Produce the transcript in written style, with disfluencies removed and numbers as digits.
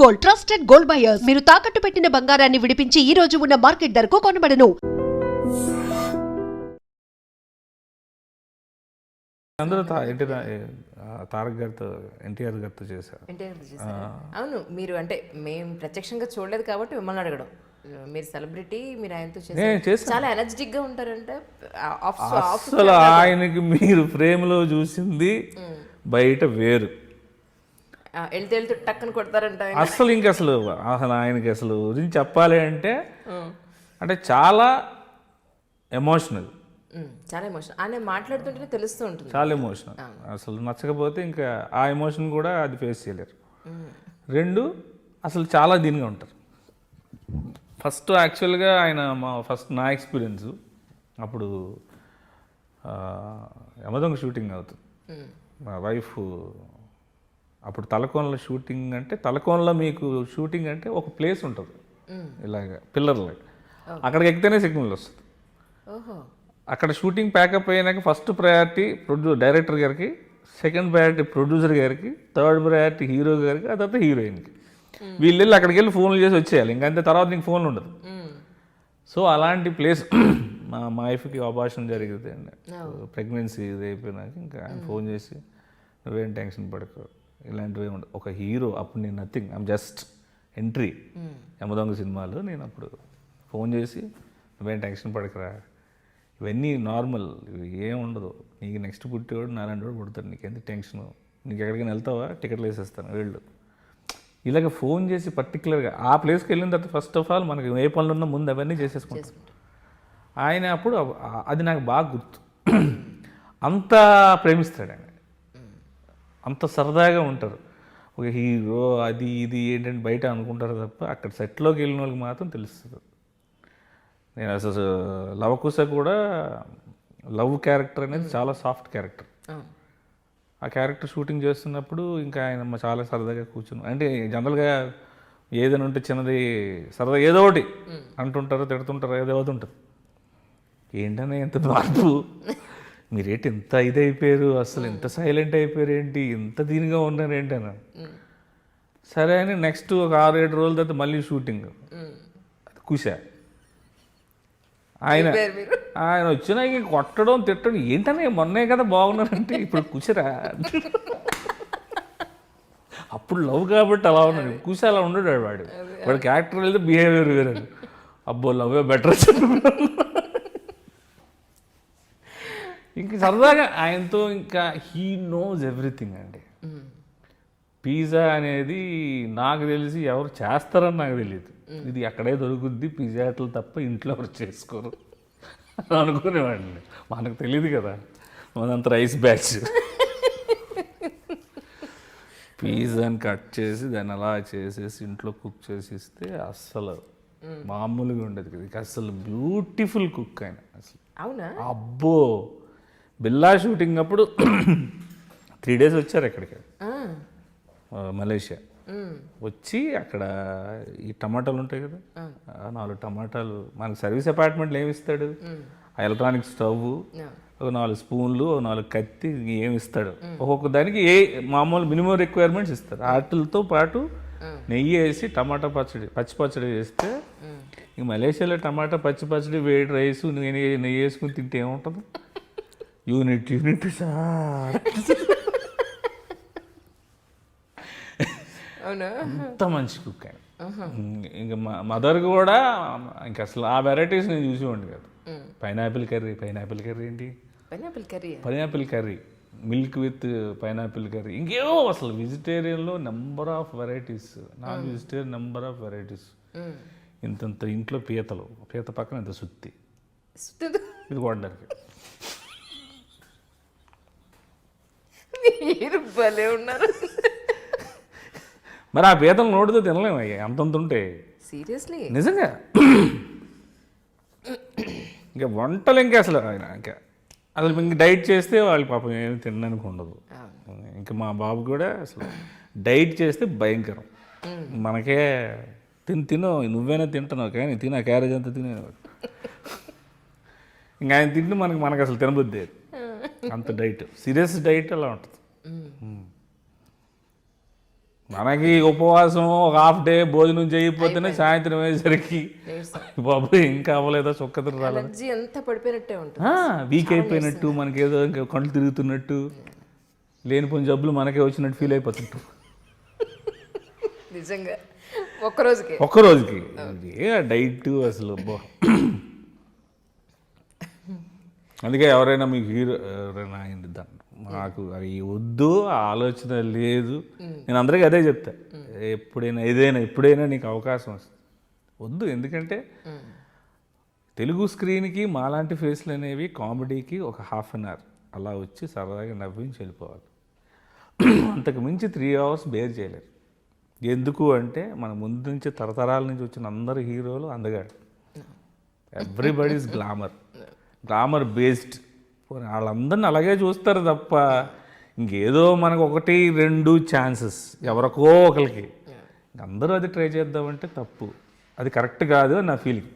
Gold, trusted gold buyers. మీరు తాకట్టు పెట్టిన బంగారాన్ని విడిపించి ఈ రోజు ఉన్న మార్కెట్ ధరకు కొనబడను. అందరూ తారక్ గారితో ఎన్టీఆర్ గారితో చేశారు. అవును, మీరు అంటే మేము ప్రత్యక్షంగా చూడలేదు కాబట్టి మిమ్మల్ని అడగడం. మీరు సెలబ్రిటీ, మీరు ఆయనతో చేశారు, చాలా ఎనర్జెటిక్ గా ఉంటారంటే. అసలు ఆయనకి మీరు ఫ్రేమ్ లో చూసింది బయట వేరు. వెళ్తే వెళ్తే టక్కన కొడతారంట అసలు అసలు ఆయనకి అసలు గురించి చెప్పాలి అంటే చాలా ఎమోషనల్, చాలా ఎమోషనల్. ఆయన మాట్లాడుతుంటేనే తెలుస్తూ ఉంటుంది, చాలా ఎమోషనల్. అసలు నచ్చకపోతే ఇంకా ఆ ఎమోషన్ కూడా అది ఫేస్ చేయలేరు. రెండు, అసలు చాలా దీనిగా ఉంటారు. ఫస్ట్ యాక్చువల్గా ఆయన నా ఎక్స్పీరియన్స్ అప్పుడు యమదొంగ షూటింగ్ అవుతుంది. మా వైఫ్ అప్పుడు తలకోనలో షూటింగ్ అంటే, తలకోనలో మీకు షూటింగ్ అంటే ఒక ప్లేస్ ఉంటుంది ఇలాగ పిల్లర్లు, అక్కడికి ఎక్కితేనే సిగ్నల్ వస్తుంది. అక్కడ షూటింగ్ ప్యాకప్ అయినాక ఫస్ట్ ప్రయారిటీ డైరెక్టర్ గారికి, సెకండ్ ప్రయారిటీ ప్రొడ్యూసర్ గారికి, థర్డ్ ప్రయారిటీ హీరో గారికి, ఆ తర్వాత హీరోయిన్కి. వీళ్ళు వెళ్ళి అక్కడికి వెళ్ళి ఫోన్లు చేసి వచ్చేయాలి, ఇంకంతే. తర్వాత నీకు ఫోన్లు ఉండదు. సో అలాంటి ప్లేస్ మా వైఫ్కి అబార్షన్ జరిగింది అండి. ప్రెగ్నెన్సీ ఇది అయిపోయినాక ఇంకా ఆయన ఫోన్ చేసి, నువ్వేం టెన్షన్ పడకు, ఇలాంటివి ఉండదు. ఒక హీరో అప్పుడు నేను nothing, I'm just entry Yamadonga సినిమాలో. నేను అప్పుడు ఫోన్ చేసి, నువ్వేం టెన్షన్ పడకరా, ఇవన్నీ నార్మల్, ఏం ఉండదు, నీకు నెక్స్ట్ పుట్టేవాడు నాలాంటి వాడు పుడతాడు, నీకెందుకు టెన్షను, నీకు ఎక్కడికైనా వెళ్తావా, టికెట్లు వేసేస్తాను వెళ్ళు. ఇలాగ ఫోన్ చేసి పర్టికులర్గా ఆ ప్లేస్కి వెళ్ళిన తర్వాత ఫస్ట్ ఆఫ్ ఆల్ మనకి ఏ పనులు ఉన్నా ముందు అవన్నీ చేసేసుకుంటాం. ఆయన అప్పుడు అది నాకు బాగా గుర్తు. అంత ప్రేమిస్తాడు ఆయన, అంత సరదాగా ఉంటారు. ఒక హీరో అది ఇది ఏంటంటే బయట అనుకుంటారు తప్ప అక్కడ సెట్లోకి వెళ్ళిన వాళ్ళకి మాత్రం తెలుస్తుంది. నేను అసలు లవకుశ కూడా లవ్ క్యారెక్టర్ అనేది చాలా సాఫ్ట్ క్యారెక్టర్. ఆ క్యారెక్టర్ షూటింగ్ చేస్తున్నప్పుడు ఇంకా ఆయన చాలా సరదాగా కూర్చుని, అంటే జనరల్గా ఏదైనా ఉంటే చిన్నది సరదా ఏదో ఒకటి అంటుంటారు, తిడుతుంటారు, ఏదో ఒకటి ఉంటుంది. ఏంటనే ఎంత మార్పు, మీరేంటి ఇంత ఇది అయిపోయారు, అసలు ఎంత సైలెంట్ అయిపోయారు ఏంటి, ఇంత దీనిగా ఉన్నారు ఏంటి అని. సరే అని నెక్స్ట్ ఒక 6-7 రోజుల తర్వాత మళ్ళీ షూటింగ్, అది కుష. ఆయన వచ్చినా ఇంక కొట్టడం తిట్టడం, ఏంటనే మొన్నే కదా బాగున్నారంటే ఇప్పుడు కుషరా. అప్పుడు లవ్ కాబట్టి అలా ఉన్నాడు, కుష అలా ఉండడు. వాడు క్యారెక్టర్ వెళ్తే బిహేవియర్ వేరే. అబ్బో లవ్ బెటర్. ఇంక సరదాగా ఆయనతో ఇంకా హీ నోస్ ఎవ్రీథింగ్ అండి. పిజ్జా అనేది నాకు తెలిసి ఎవరు చేస్తారని నాకు తెలియదు, ఇది అక్కడే దొరుకుద్ది పిజ్జాట్లు తప్ప ఇంట్లో ఎవరు చేసుకోరు అనుకునేవాడిని. మనకు తెలియదు కదా, మనంత రైస్ బ్యాచ్. పిజ్జాని కట్ చేసి దాన్ని అలా చేసేసి ఇంట్లో కుక్ చేసి ఇస్తే అస్సలు మామూలుగా ఉండేది కదా. అసలు బ్యూటిఫుల్ కుక్ ఆయన అసలు. అవునా? అబ్బో, బిల్లా షూటింగ్ అప్పుడు 3 days వచ్చారు ఇక్కడికి, మలేషియా. వచ్చి అక్కడ ఈ టమాటాలు ఉంటాయి కదా, 4 టమాటాలు, మనకు సర్వీస్ అపార్ట్మెంట్లో ఏమి ఇస్తాడు, ఎలక్ట్రానిక్ స్టవ్, ఒక 4 స్పూన్లు, 4 కత్తి, ఏమి ఇస్తాడు. ఒక్కొక్క దానికి మామూలు మినిమం రిక్వైర్మెంట్స్ ఇస్తారు. వాటితో పాటు నెయ్యి వేసి టమాటా పచ్చడి, పచ్చి పచ్చడి చేస్తే, ఇంక మలేషియాలో టమాటా పచ్చి పచ్చడి, వేడి రైస్, నెయ్యి వేసుకుని తింటే ఏముంటుంది, యూనిట్ సార్. అంత మంచి కుక్ ఆయన. ఇంకా మదర్ కూడా ఇంకా అసలు ఆ వెరైటీస్ నేను చూసేవాడిని కదా. పైనాపిల్ కర్రీ ఏంటి, pineapple curry, milk with pineapple curry, ఇంకేవో అసలు వెజిటేరియన్లో number of varieties, non vegetarian number of varieties. ఇంతంత ఇంట్లో పీత పక్కన ఇంత సుత్తి, ఇది కొట్టడానికి. ఉన్నారు మరి ఆ పీతలు నోటితో తినలేము అయ్యా, అంతంత ఉంటే. సీరియస్లీ నిజంగా. ఇంకా వంటలు ఇంకా అసలు ఆయన ఇంకా ఇంక డైట్ చేస్తే వాళ్ళు పాపం ఏమి తినడానికి ఉండదు. ఇంకా మా బాబు కూడా అసలు డైట్ చేస్తే భయంకరం. మనకే తిను నువ్వైనా తింటున్నావు కానీ తిన క్యారేజ్ అంతా తినేవాడు. ఇంకా ఆయన తింటే మనకు అసలు తినబుద్ది అంత డైట్, సీరియస్ డైట్ అలా ఉంటుంది. మనకి ఉపవాసం ఒక హాఫ్ డే భోజనం చేయకపోతేనే సాయంత్రం అయ్యేసరికి బాబు ఇంకా అవ్వలేదా చొక్కతను రాలేదు, ఎనర్జీ అంతా పడిపోయినట్టే ఉంటుంది. వీక్ అయిపోయినట్టు, మనకి ఏదో ఇంకా కళ్ళు తిరుగుతున్నట్టు, లేనిపోయిన జబ్బులు మనకే వచ్చినట్టు ఫీల్ అయిపోతుంటాం నిజంగా ఒక్కరోజుకి ఏ డైట్ అసలు అబ్బా. అందుకే ఎవరైనా మీకు హీరో ఎవరైనా అయింది మాకు అవి వద్దు, ఆ ఆలోచన లేదు. నేను అందరికీ అదే చెప్తా, ఎప్పుడైనా నీకు అవకాశం వస్తుంది వద్దు. ఎందుకంటే తెలుగు స్క్రీన్కి మాలాంటి ఫేస్లు అనేవి కామెడీకి ఒక హాఫ్ అన్ అవర్ అలా వచ్చి సరదాగా నవ్వించి వెళ్ళిపోవాలి. అంతకు మించి 3 hours బేర్ చేయలేరు. ఎందుకు అంటే మన ముందు నుంచి తరతరాల నుంచి వచ్చిన అందరు హీరోలు అందగాడు, ఎవ్రీబడీస్ గ్లామర్ బేస్డ్. వాళ్ళందరిని అలాగే చూస్తారు తప్ప ఇంకేదో మనకు 1-2 ఛాన్సెస్ ఎవరికో ఒకరికి, అందరూ అది ట్రై చేద్దామంటే తప్పు, అది కరెక్ట్ కాదు అని నా ఫీలింగ్.